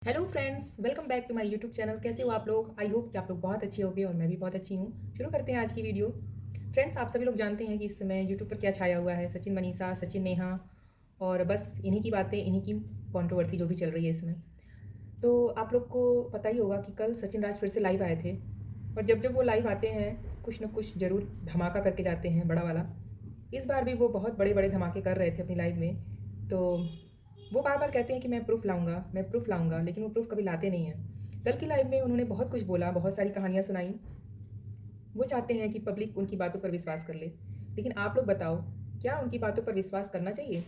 Hello friends, welcome back to my YouTube channel. कैसे हो आप लोग? आई होप कि आप लोग बहुत अच्छे होंगे और मैं भी बहुत अच्छी हूँ। शुरू करते हैं आज की वीडियो। फ्रेंड्स, आप सभी लोग जानते हैं कि इस समय यूट्यूब पर क्या छाया हुआ है। सचिन मनीषा, सचिन नेहा और बस इन्हीं की बातें, इन्हीं की कंट्रोवर्सी जो भी चल रही है इसमें। तो आप लोग को पता ही होगा कि कल सचिन राज फिर से लाइव आए थे और जब जब वो लाइव आते हैं कुछ ना कुछ ज़रूर धमाका करके जाते हैं, बड़ा वाला। इस बार भी वो बहुत बड़े बड़े धमाके कर रहे थे अपनी लाइव में। तो वो बार बार कहते हैं कि मैं प्रूफ लाऊंगा, मैं प्रूफ लाऊंगा, लेकिन वो प्रूफ कभी लाते नहीं हैं। कल की लाइव में उन्होंने बहुत कुछ बोला, बहुत सारी कहानियाँ सुनाई। वो चाहते हैं कि पब्लिक उनकी बातों पर विश्वास कर ले, लेकिन आप लोग बताओ, क्या उनकी बातों पर विश्वास करना चाहिए?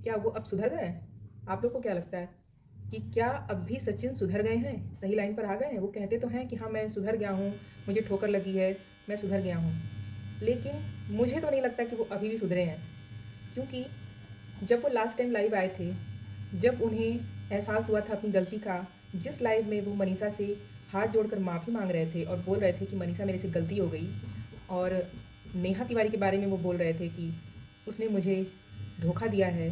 क्या वो अब सुधर गए हैं? आप लोग को क्या लगता है कि क्या अब भी सचिन सुधर गए हैं, सही लाइन पर आ गए हैं? वो कहते तो हैं कि हाँ मैं सुधर गया हूँ, मुझे ठोकर लगी है, मैं सुधर गया हूँ, लेकिन मुझे तो नहीं लगता कि वो अभी भी सुधरे हैं। क्योंकि जब वो लास्ट टाइम लाइव आए थे, जब उन्हें एहसास हुआ था अपनी गलती का, जिस लाइव में वो मनीषा से हाथ जोड़कर माफ़ी मांग रहे थे और बोल रहे थे कि मनीषा मेरे से गलती हो गई, और नेहा तिवारी के बारे में वो बोल रहे थे कि उसने मुझे धोखा दिया है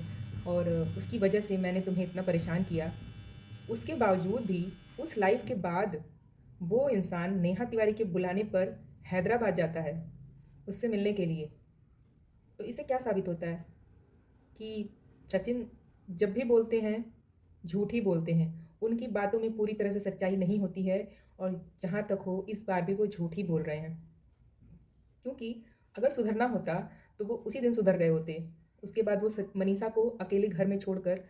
और उसकी वजह से मैंने तुम्हें इतना परेशान किया। उसके बावजूद भी उस लाइव के बाद वो इंसान नेहा तिवारी के बुलाने पर हैदराबाद जाता है उससे मिलने के लिए। तो इससे क्या साबित होता है कि सचिन जब भी बोलते हैं झूठ ही बोलते हैं, उनकी बातों में पूरी तरह से सच्चाई नहीं होती है, और जहाँ तक हो इस बार भी वो झूठ ही बोल रहे हैं। क्योंकि अगर सुधरना होता तो वो उसी दिन सुधर गए होते। उसके बाद वो मनीषा को अकेले घर में छोड़कर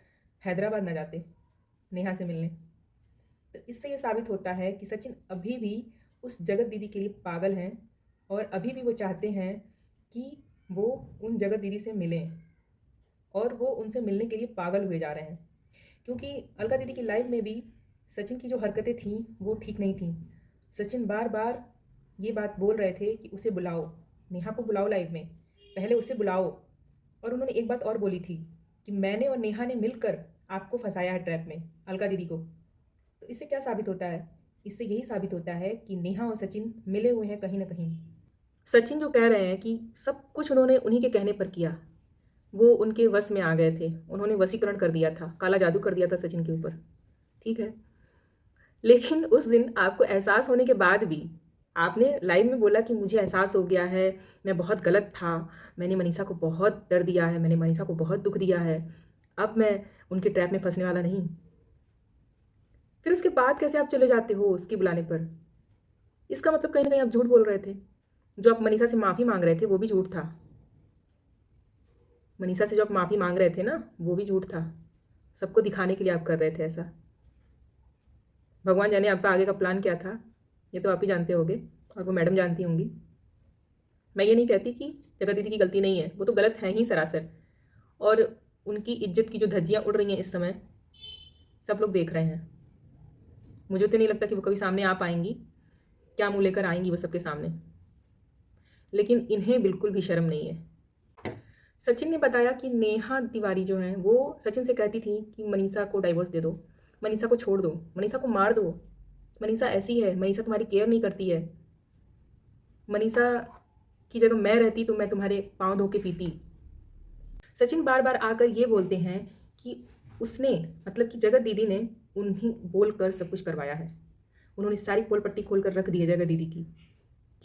हैदराबाद ना जाते नेहा से मिलने। तो इससे ये साबित होता है कि सचिन अभी भी उस जगत दीदी के लिए पागल हैं, और अभी भी वो चाहते हैं कि वो उन जगत दीदी से मिलें, और वो उनसे मिलने के लिए पागल हुए जा रहे हैं। क्योंकि अलका दीदी की लाइव में भी सचिन की जो हरकतें थीं वो ठीक नहीं थीं। सचिन बार बार ये बात बोल रहे थे कि उसे बुलाओ, नेहा को बुलाओ लाइव में, पहले उसे बुलाओ। और उन्होंने एक बात और बोली थी कि मैंने और नेहा ने मिलकर आपको फंसाया है ट्रैप में, अलका दीदी को। तो इससे क्या साबित होता है? इससे यही साबित होता है कि नेहा और सचिन मिले हुए हैं कहीं ना कहीं। सचिन जो कह रहे हैं कि सब कुछ उन्होंने उन्हीं के कहने पर किया, वो उनके वश में आ गए थे, उन्होंने वशीकरण कर दिया था, काला जादू कर दिया था सचिन के ऊपर। ठीक है, लेकिन उस दिन आपको एहसास होने के बाद भी आपने लाइव में बोला कि मुझे एहसास हो गया है, मैं बहुत गलत था, मैंने मनीषा को बहुत दर्द दिया है, मैंने मनीषा को बहुत दुख दिया है, अब मैं उनके ट्रैप में फंसने वाला नहीं। फिर उसके बाद कैसे आप चले जाते हो उसकी बुलाने पर? इसका मतलब कहीं ना कहीं आप झूठ बोल रहे थे। जो आप मनीषा से माफ़ी मांग रहे थे वो भी झूठ था। मनीषा से जो आप माफ़ी मांग रहे थे ना, वो भी झूठ था। सबको दिखाने के लिए आप कर रहे थे ऐसा। भगवान जाने आपका आगे का प्लान क्या था, ये तो आप ही जानते होंगे, और वो मैडम जानती होंगी। मैं ये नहीं कहती कि जगत दीदी की गलती नहीं है, वो तो गलत है ही सरासर। और उनकी इज्जत की जो धज्जियाँ उड़ रही हैं इस समय, सब लोग देख रहे हैं। मुझे तो नहीं लगता कि वो कभी सामने आ पाएंगी, क्या मुँह लेकर आएंगी वो सबके सामने। लेकिन इन्हें बिल्कुल भी शर्म नहीं है। सचिन ने बताया कि नेहा तिवारी जो हैं वो सचिन से कहती थी कि मनीषा को डाइवोर्स दे दो, मनीषा को छोड़ दो, मनीषा को मार दो, मनीषा ऐसी है, मनीषा तुम्हारी केयर नहीं करती है, मनीषा की जगह मैं रहती तो मैं तुम्हारे पाँव धो के पीती। सचिन बार बार आकर ये बोलते हैं कि उसने, मतलब कि जगत दीदी ने उन्हीं बोल कर सब कुछ करवाया है। उन्होंने सारी पोल पट्टी खोल कर रख दी है जगत दीदी की,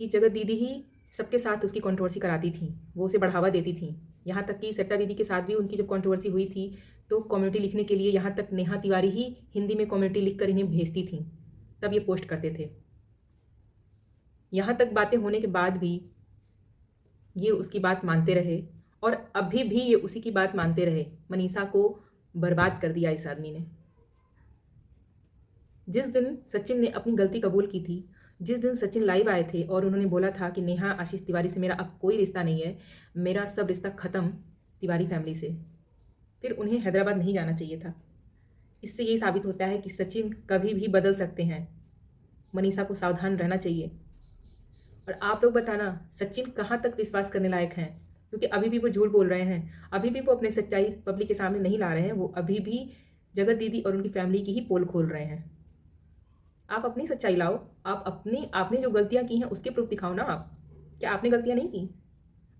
कि जगत दीदी ही सबके साथ उसकी कंट्रोवर्सी कराती थी, वो उसे बढ़ावा देती थी। यहाँ तक कि सट्टा दीदी के साथ भी उनकी जब कंट्रोवर्सी हुई थी तो कम्युनिटी लिखने के लिए यहाँ तक नेहा तिवारी ही हिंदी में कम्युनिटी लिख कर इन्हें भेजती थी, तब ये पोस्ट करते थे। यहाँ तक बातें होने के बाद भी ये उसकी बात मानते रहे, और अभी भी ये उसी की बात मानते रहे। मनीषा को बर्बाद कर दिया इस आदमी ने। जिस दिन सचिन ने अपनी गलती कबूल की थी, जिस दिन सचिन लाइव आए थे और उन्होंने बोला था कि नेहा आशीष तिवारी से मेरा अब कोई रिश्ता नहीं है, मेरा सब रिश्ता ख़त्म तिवारी फैमिली से, फिर उन्हें हैदराबाद नहीं जाना चाहिए था। इससे यही साबित होता है कि सचिन कभी भी बदल सकते हैं, मनीषा को सावधान रहना चाहिए। और आप लोग बताना, सचिन कहाँ तक विश्वास करने लायक हैं? क्योंकि अभी भी वो झूठ बोल रहे हैं, अभी भी वो अपनी सच्चाई पब्लिक के सामने नहीं ला रहे हैं, वो अभी भी जगत दीदी और उनकी फैमिली की ही पोल खोल रहे हैं। आप अपनी सच्चाई लाओ, आप अपनी, आपने जो गलतियां की हैं उसके प्रूफ दिखाओ ना। आप, क्या आपने गलतियां नहीं की?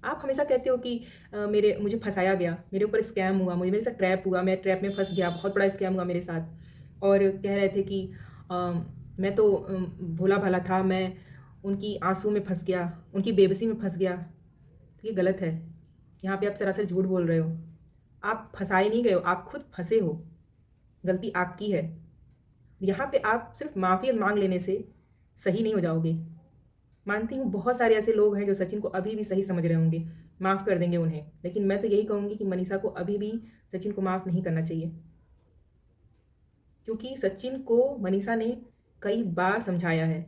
आप हमेशा कहते हो कि मुझे फंसाया गया, मेरे ऊपर स्कैम हुआ, मेरे साथ ट्रैप हुआ, मैं ट्रैप में फंस गया, बहुत बड़ा स्कैम हुआ मेरे साथ। और कह रहे थे कि मैं तो भोला भाला था, मैं उनकी आंसू में फंस गया, उनकी बेबसी में फंस गया। तो ये गलत है। यहाँ पे आप सरासर झूठ बोल रहे हो। आप फंसाए नहीं गए हो, आप खुद फंसे हो। गलती आपकी है। यहाँ पे आप सिर्फ माफ़ी मांग लेने से सही नहीं हो जाओगे। मानती हूँ बहुत सारे ऐसे लोग हैं जो सचिन को अभी भी सही समझ रहे होंगे, माफ़ कर देंगे उन्हें, लेकिन मैं तो यही कहूँगी कि मनीषा को अभी भी सचिन को माफ़ नहीं करना चाहिए, क्योंकि सचिन को मनीषा ने कई बार समझाया है,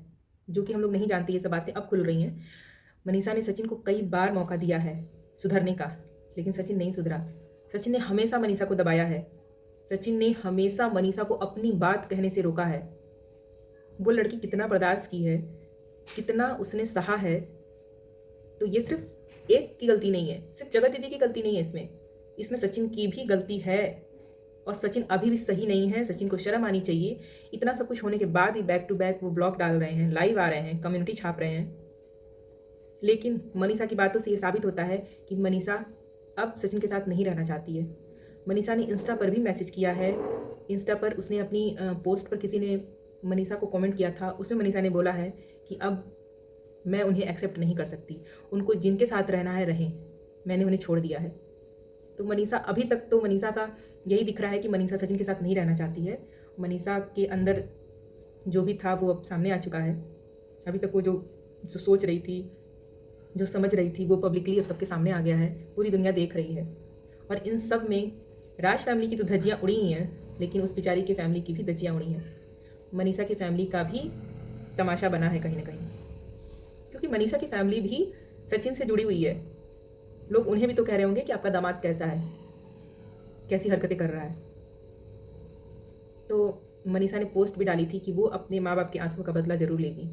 जो कि हम लोग नहीं जानते। ये सब बातें अब खुल रही हैं। मनीषा ने सचिन को कई बार मौका दिया है सुधरने का, लेकिन सचिन नहीं सुधरा। सचिन ने हमेशा मनीषा को दबाया है। सचिन ने हमेशा मनीषा को अपनी बात कहने से रोका है। वो लड़की कितना बर्दाश्त की है, कितना उसने सहा है। तो ये सिर्फ एक की गलती नहीं है, सिर्फ जगत दीदी की गलती नहीं है इसमें सचिन की भी गलती है। और सचिन अभी भी सही नहीं है। सचिन को शर्म आनी चाहिए। इतना सब कुछ होने के बाद भी बैक टू बैक वो ब्लॉग डाल रहे हैं, लाइव आ रहे हैं, कम्युनिटी छाप रहे हैं। लेकिन मनीषा की बातों से ये साबित होता है कि मनीषा अब सचिन के साथ नहीं रहना चाहती है। मनीषा ने इंस्टा पर भी मैसेज किया है। इंस्टा पर उसने अपनी पोस्ट पर किसी ने मनीषा को कमेंट किया था, उसमें मनीषा ने बोला है कि अब मैं उन्हें एक्सेप्ट नहीं कर सकती, उनको जिनके साथ रहना है रहें, मैंने उन्हें छोड़ दिया है। तो मनीषा अभी तक तो मनीषा का यही दिख रहा है कि मनीषा सचिन के साथ नहीं रहना चाहती है। मनीषा के अंदर जो भी था वो अब सामने आ चुका है। अभी तक वो जो सोच रही थी, जो समझ रही थी, वो पब्लिकली अब सबके सामने आ गया है, पूरी दुनिया देख रही है। और इन सब में राज फैमिली की तो धज्जियाँ उड़ी ही हैं, लेकिन उस बेचारी की फैमिली की भी धज्जियाँ उड़ी हैं। मनीषा की फैमिली का भी तमाशा बना है कहीं ना कहीं, क्योंकि मनीषा की फैमिली भी सचिन से जुड़ी हुई है। लोग उन्हें भी तो कह रहे होंगे कि आपका दामाद कैसा है, कैसी हरकतें कर रहा है। तो मनीषा ने पोस्ट भी डाली थी कि वो अपने माँ बाप के आंसुओं का बदला जरूर लेगी।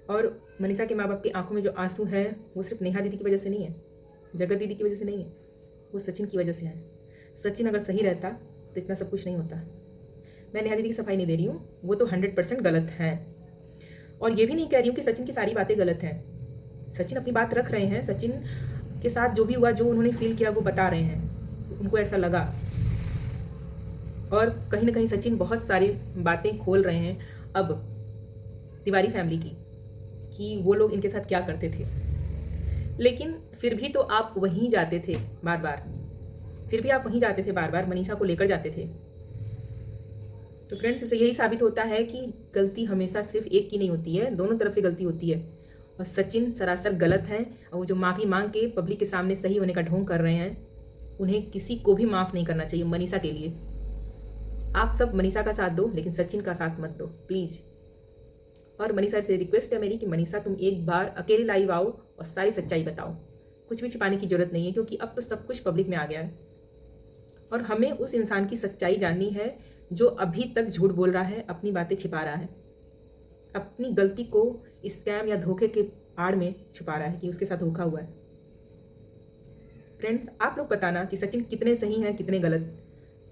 और मनीषा के माँ बाप की आंखों में जो आंसू हैं वो सिर्फ नेहा दीदी की वजह से नहीं है, जगत दीदी की वजह से नहीं है, वो सचिन की वजह से है। सचिन अगर सही रहता तो इतना सब कुछ नहीं होता। मैं नेहा दीदी की सफाई नहीं दे रही हूँ, वो तो 100% गलत है। और ये भी नहीं कह रही हूँ कि सचिन की सारी बातें गलत हैं। सचिन अपनी बात रख रहे हैं। सचिन के साथ जो भी हुआ, जो उन्होंने फील किया, वो बता रहे हैं, उनको ऐसा लगा। और कहीं ना कहीं सचिन बहुत सारी बातें खोल रहे हैं अब तिवारी फैमिली की, कि वो लोग इनके साथ क्या करते थे। लेकिन फिर भी तो आप वहीं जाते थे बार बार, फिर भी आप वहीं जाते थे बार बार, मनीषा को लेकर जाते थे। तो फ्रेंड्स, इससे यही साबित होता है कि गलती हमेशा सिर्फ एक की नहीं होती है, दोनों तरफ से गलती होती है। और सचिन सरासर गलत हैं, और वो जो माफ़ी मांग के पब्लिक के सामने सही होने का ढोंग कर रहे हैं, उन्हें किसी को भी माफ़ नहीं करना चाहिए मनीषा के लिए। आप सब मनीषा का साथ दो, लेकिन सचिन का साथ मत दो प्लीज़। और मनीषा से रिक्वेस्ट है मेरी कि मनीषा तुम एक बार अकेले लाइव आओ और सारी सच्चाई बताओ। कुछ भी छिपाने की जरूरत नहीं है, क्योंकि अब तो सब कुछ पब्लिक में आ गया है। और हमें उस इंसान की सच्चाई जाननी है जो अभी तक झूठ बोल रहा है, अपनी बातें छिपा रहा है, अपनी गलती को स्कैम या धोखे के आड़ में छुपा रहा है कि उसके साथ धोखा हुआ है। फ्रेंड्स, आप लोग बताना कि सचिन कितने सही हैं, कितने गलत।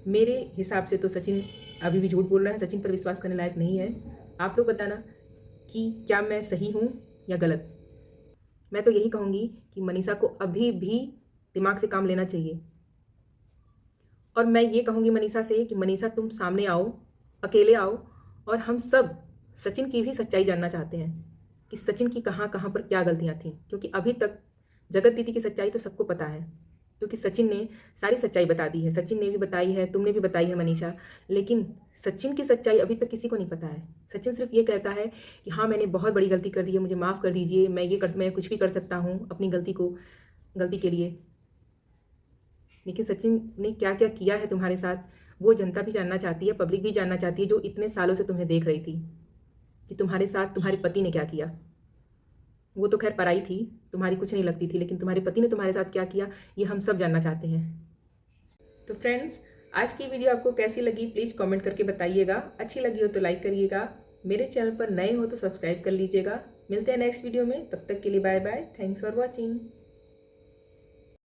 मेरे हिसाब से तो सचिन अभी भी झूठ बोल रहा है, सचिन पर विश्वास करने लायक नहीं है। आप लोग बताना कि क्या मैं सही हूँ या गलत। मैं तो यही कहूँगी कि मनीषा को अभी भी दिमाग से काम लेना चाहिए। और मैं ये कहूँगी मनीषा से कि मनीषा तुम सामने आओ, अकेले आओ, और हम सब सचिन की भी सच्चाई जानना चाहते हैं कि सचिन की कहाँ कहाँ पर क्या गलतियाँ थीं। क्योंकि अभी तक जगत दीदी की सच्चाई तो सबको पता है, क्योंकि सचिन ने सारी सच्चाई बता दी है। सचिन ने भी बताई है, तुमने भी बताई है मनीषा, लेकिन सचिन की सच्चाई अभी तक किसी को नहीं पता है। सचिन सिर्फ ये कहता है कि हाँ मैंने बहुत बड़ी गलती कर दी है, मुझे माफ़ कर दीजिए, मैं कुछ भी कर सकता हूँ अपनी गलती के लिए। लेकिन सचिन ने क्या क्या किया है तुम्हारे साथ, वो जनता भी जानना चाहती है, पब्लिक भी जानना चाहती है, जो इतने सालों से तुम्हें देख रही थी कि तुम्हारे साथ तुम्हारे पति ने क्या किया। वो तो खैर पराई थी, तुम्हारी कुछ नहीं लगती थी, लेकिन तुम्हारे पति ने तुम्हारे साथ क्या किया, ये हम सब जानना चाहते हैं। तो फ्रेंड्स, आज की वीडियो आपको कैसी लगी प्लीज़ कमेंट करके बताइएगा। अच्छी लगी हो तो लाइक करिएगा, मेरे चैनल पर नए हो तो सब्सक्राइब कर लीजिएगा। मिलते हैं नेक्स्ट वीडियो में, तब तक के लिए bye bye. Thanks for watching.